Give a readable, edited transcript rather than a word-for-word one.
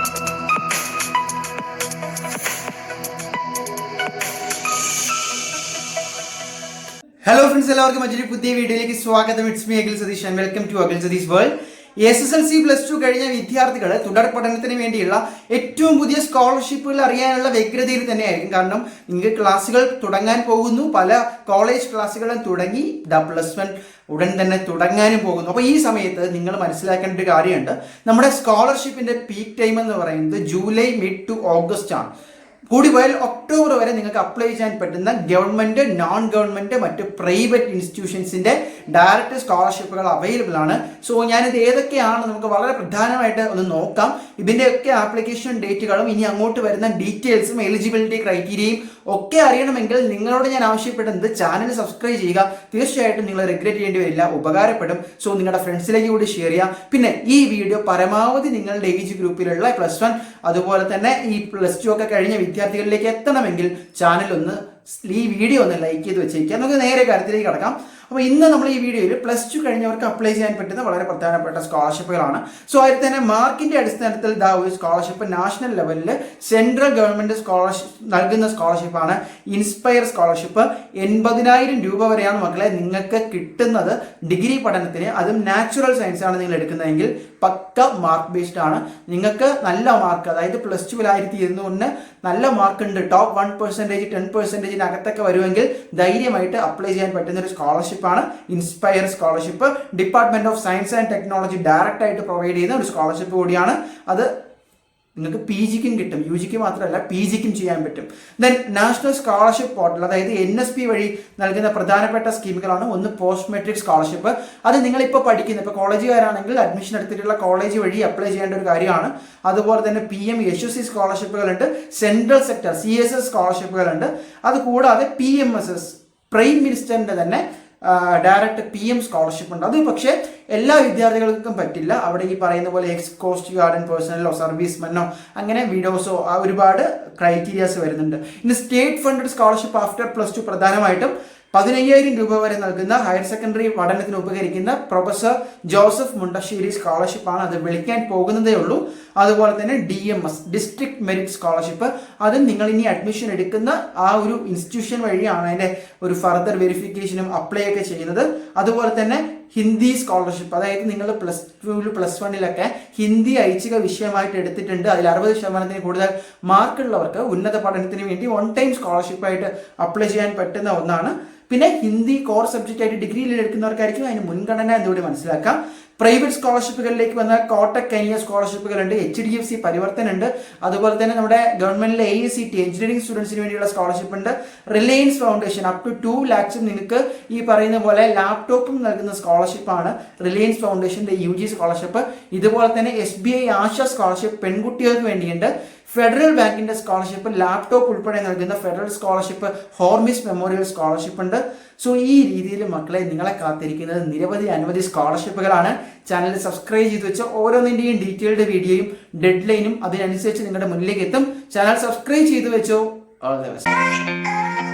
Hello friends, എല്ലാവർക്കും മറ്റൊരു പുതിയ വീഡിയോയിലേക്ക് സ്വാഗതം. It's me Akhil Satheesh and welcome to Akhil Satheesh world. SSLC +2 കഴിഞ്ഞ വിദ്യാർത്ഥികൾ തുടർ പഠനത്തിന് വേണ്ടിയുള്ള ഏറ്റവും പുതിയ സ്കോളർഷിപ്പുകൾ അറിയാനുള്ള വ്യഗ്രതയിൽ തന്നെയായിരിക്കും. കാരണം നിങ്ങൾക്ക് ക്ലാസ്സുകൾ തുടങ്ങാൻ പോകുന്നു, പല കോളേജ് ക്ലാസ്സുകളും തുടങ്ങി, +1 ഉടൻ തന്നെ തുടങ്ങാനും പോകുന്നു. അപ്പോൾ ഈ സമയത്ത് നിങ്ങൾ മനസ്സിലാക്കേണ്ട ഒരു കാര്യമുണ്ട്. നമ്മുടെ സ്കോളർഷിപ്പിന്റെ പീക്ക് ടൈം എന്ന് പറയുന്നത് ജൂലൈ മിഡ് ടു ഓഗസ്റ്റ് ആണ്. കൂടി പോയാൽ ഒക്ടോബർ വരെ നിങ്ങൾക്ക് അപ്ലൈ ചെയ്യാൻ പറ്റുന്ന ഗവൺമെന്റ്, നോൺ ഗവൺമെന്റ്, മറ്റ് പ്രൈവറ്റ് ഇൻസ്റ്റിറ്റ്യൂഷൻസിന്റെ ഡയറക്റ്റ് സ്കോളർഷിപ്പുകൾ അവൈലബിൾ ആണ്. സോ ഞാനിത് ഏതൊക്കെയാണ് നമുക്ക് വളരെ പ്രധാനമായിട്ട് ഒന്ന് നോക്കാം. ഇതിന്റെയൊക്കെ ആപ്ലിക്കേഷൻ ഡേറ്റുകളും ഇനി അങ്ങോട്ട് വരുന്ന ഡീറ്റെയിൽസും എലിജിബിലിറ്റി ക്രൈറ്റീരിയയും ഒക്കെ അറിയണമെങ്കിൽ നിങ്ങളോട് ഞാൻ ആവശ്യപ്പെടുന്നത് ചാനൽ സബ്സ്ക്രൈബ് ചെയ്യുക. തീർച്ചയായിട്ടും നിങ്ങൾ റിഗ്രറ്റ് ചെയ്യേണ്ടി വരില്ല, ഉപകാരപ്പെടും. സോ നിങ്ങളുടെ ഫ്രണ്ട്സിലേക്ക് കൂടി ഷെയർ ചെയ്യുക. പിന്നെ ഈ വീഡിയോ പരമാവധി നിങ്ങളുടെ ഏജ് ഗ്രൂപ്പിലുള്ള +1 അതുപോലെ തന്നെ ഈ +2 ഒക്കെ കഴിഞ്ഞ വിദ്യാർത്ഥികളിലേക്ക് എത്തണമെങ്കിൽ ഈ വീഡിയോ ഒന്ന് ലൈക്ക് ചെയ്ത് വെച്ചേക്കുക. നമുക്ക് നേരെ കാര്യത്തിലേക്ക് കടക്കാം. അപ്പോൾ ഇന്ന് നമ്മൾ ഈ വീഡിയോയിൽ +2 കഴിഞ്ഞവർക്ക് അപ്ലൈ ചെയ്യാൻ പറ്റുന്ന വളരെ പ്രധാനപ്പെട്ട സ്കോളർഷിപ്പുകളാണ്. സോ അതിൽ തന്നെ മാർക്കിന്റെ അടിസ്ഥാനത്തിൽ ഒരു സ്കോളർഷിപ്പ് നാഷണൽ ലെവലിൽ സെൻട്രൽ ഗവൺമെന്റ് നൽകുന്ന സ്കോളർഷിപ്പാണ് ഇൻസ്പയർ സ്കോളർഷിപ്പ്. 80,000 രൂപ വരെയാണ് മക്കളെ നിങ്ങൾക്ക് കിട്ടുന്നത് ഡിഗ്രി പഠനത്തിന്. അതും നാച്ചുറൽ സയൻസ് ആണ് നിങ്ങൾ എടുക്കുന്നതെങ്കിൽ പക്ക മാർക്ക് ബേസ്ഡ് ആണ്. നിങ്ങൾക്ക് നല്ല മാർക്ക്, അതായത് +2 1200 നല്ല മാർക്ക് ഉണ്ട്, ടോപ്പ് 1%, 10% അകത്തൊക്കെ വരുമെങ്കിൽ ധൈര്യമായിട്ട് അപ്ലൈ ചെയ്യാൻ പറ്റുന്ന ഒരു സ്കോളർഷിപ്പാണ് inspire scholarship. Department of science and technology direct ആയിട്ട് പ്രൊവൈഡ് ചെയ്യുന്ന ഒരു സ്കോളർഷിപ്പ് കൂടിയാണ്. അത് നിങ്ങൾക്ക് PGക്കും കിട്ടും, UGക്ക് മാത്രമല്ല PGക്കും ചെയ്യാൻ പറ്റും. ദെൻ നാഷണൽ സ്കോളർഷിപ്പ് പോർട്ടൽ, അതായത് NSP വഴി നൽകുന്ന പ്രധാനപ്പെട്ട സ്കീമുകളാണ്. ഒന്ന് പോസ്റ്റ് മെട്രിക് സ്കോളർഷിപ്പ്. അത് നിങ്ങളിപ്പോൾ പഠിക്കുന്ന, ഇപ്പോൾ കോളേജുകാരാണെങ്കിൽ അഡ്മിഷൻ എടുത്തിട്ടുള്ള കോളേജ് വഴി അപ്ലൈ ചെയ്യേണ്ട ഒരു കാര്യമാണ്. അതുപോലെ തന്നെ PMHSC സ്കോളർഷിപ്പുകളുണ്ട്, സെൻട്രൽ സെക്ടർ CSS സ്കോളർഷിപ്പുകളുണ്ട്. അതുകൂടാതെ PMSS, പ്രൈം മിനിസ്റ്ററിന്റെ തന്നെ ഡയറക്റ്റ് PM സ്കോളർഷിപ്പ് ഉണ്ട്. അത് പക്ഷേ എല്ലാ വിദ്യാർത്ഥികൾക്കും പറ്റില്ല. അവിടെ ഈ പറയുന്ന പോലെ കോസ്റ്റ് ഗാർഡൻ പേഴ്സണലോ സർവീസ്മെനോ അങ്ങനെ വിഡോസോ ഒരുപാട് ക്രൈറ്റീരിയാസ് വരുന്നുണ്ട്. ഇനി സ്റ്റേറ്റ് ഫണ്ടഡ് സ്കോളർഷിപ്പ് ആഫ്റ്റർ +2 പ്രധാനമായിട്ടും 15,000 രൂപ വരെ നൽകുന്ന ഹയർ സെക്കൻഡറി പഠനത്തിന് ഉപകരിക്കുന്ന പ്രൊഫസർ ജോസഫ് മുണ്ടശ്ശേരി സ്കോളർഷിപ്പാണ്. അത് വിളിക്കാൻ പോകുന്നതേ ഉള്ളൂ. അതുപോലെ തന്നെ DMS, ഡിസ്ട്രിക്ട് മെറിറ്റ് സ്കോളർഷിപ്പ്. അതും നിങ്ങൾ ഇനി അഡ്മിഷൻ എടുക്കുന്ന ആ ഒരു ഇൻസ്റ്റിറ്റ്യൂഷൻ വഴിയാണ് അതിൻ്റെ ഒരു ഫർദർ വെരിഫിക്കേഷനും അപ്ലൈ ഒക്കെ ചെയ്യുന്നത്. അതുപോലെ തന്നെ ഹിന്ദി സ്കോളർഷിപ്പ്, അതായത് നിങ്ങൾ +2 +1 ഹിന്ദി ഐച്ഛിക വിഷയമായിട്ട് എടുത്തിട്ടുണ്ട്, അതിൽ 60% കൂടുതൽ മാർക്കുള്ളവർക്ക് ഉന്നത പഠനത്തിന് വേണ്ടി 1 ടൈം സ്കോളർഷിപ്പായിട്ട് അപ്ലൈ ചെയ്യാൻ പറ്റുന്ന ഒന്നാണ്. പിന്നെ ഹിന്ദി കോർ സബ്ജക്റ്റ് ആയിട്ട് ഡിഗ്രിയിൽ എടുക്കുന്നവർക്കായിരിക്കും അതിന് മുൻഗണന എന്നുകൂടി മനസ്സിലാക്കാം. പ്രൈവറ്റ് സ്കോളർഷിപ്പുകളിലേക്ക് വന്നാൽ കോട്ടക് കനിയ സ്കോളർഷിപ്പുകളുണ്ട്, HDFC പരിവർത്തൻ ഉണ്ട്. അതുപോലെ തന്നെ നമ്മുടെ ഗവൺമെന്റിലെ AICT എഞ്ചിനീയറിംഗ് സ്റ്റുഡൻസിന് വേണ്ടിയുള്ള സ്കോളർഷിപ്പ് ഉണ്ട്. Reliance foundation up to 2 lakhs നിങ്ങൾക്ക് ഈ പറയുന്ന പോലെ ലാപ്ടോപ്പും നൽകുന്ന സ്കോളർഷിപ്പാണ് റിലയൻസ് ഫൗണ്ടേഷന്റെ UG സ്കോളർഷിപ്പ്. ഇതുപോലെ തന്നെ SBI ആശ സ്കോളർഷിപ്പ് പെൺകുട്ടികൾക്ക് വേണ്ടിയുണ്ട്. ഫെഡറൽ ബാങ്കിന്റെ സ്കോളർഷിപ്പ്, ലാപ്ടോപ്പ് ഉൾപ്പെടെ നൽകുന്ന federal scholarship, Hormis memorial scholarship ഉണ്ട്. സോ ഈ രീതിയിൽ മക്കളെ നിങ്ങളെ കാത്തിരിക്കുന്നത് അനവധി സ്കോളർഷിപ്പുകളാണ്. ചാനൽ സബ്സ്ക്രൈബ് ചെയ്ത് വെച്ച ഓരോന്നിന്റെയും ഡീറ്റെയിൽഡ് വീഡിയോയും ഡെഡ് ലൈനും അതിനനുസരിച്ച് നിങ്ങളുടെ മുന്നിലേക്ക് എത്തും. ചാനൽ സബ്സ്ക്രൈബ് ചെയ്ത് വെച്ചോ. All the best.